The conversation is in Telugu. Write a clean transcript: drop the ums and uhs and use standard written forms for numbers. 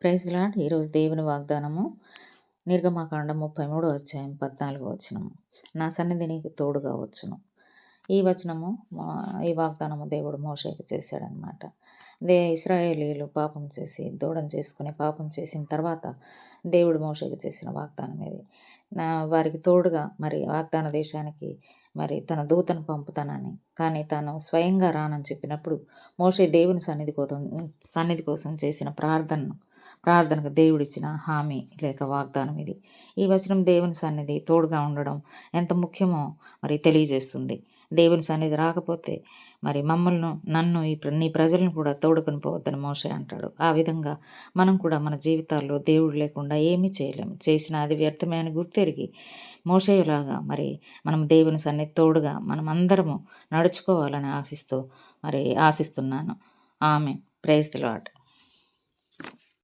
Praise lord. ఈరోజు దేవుని వాగ్దానము నిర్గమకాండం 33 అధ్యాయం 14 వచనము. నా సన్నిధి నీకు తోడుగా వచ్చును. ఈ వచనము ఈ వాగ్దానము దేవుడు మోషేకి చేశాడనమాట. ఇశ్రాయేలీయులు పాపం చేసి దూడం చేసుకుని పాపం చేసిన తర్వాత దేవుడు మోషేకి చేసిన వాగ్దానం ఇది. వారికి తోడుగా మరి వాగ్దాన దేశానికి మరి తన దూతను పంపుతానని, కానీ తాను స్వయంగా రానని చెప్పినప్పుడు మోషే దేవుని సన్నిధి కోసం చేసిన ప్రార్థనకు దేవుడిచ్చిన హామీ లేక వాగ్దానం ఇది. ఈ వచనం దేవుని సన్నిధి తోడుగా ఉండడం ఎంత ముఖ్యమో మరి తెలియజేస్తుంది. దేవుని సన్నిధి రాకపోతే మరి నన్ను నీ ప్రజలను కూడా తోడుకొని పోవద్దని మోషే అంటాడు. ఆ విధంగా మనం కూడా మన జీవితాల్లో దేవుడు లేకుండా ఏమీ చేయలేము. చేసిన అది వ్యర్థమే అని గుర్తెరిగి మోషేలాగా మరి మనం దేవుని సన్నిధి తోడుగా మనం అందరము నడుచుకోవాలని ఆశిస్తున్నాను. ఆమెన్. Praise the lord.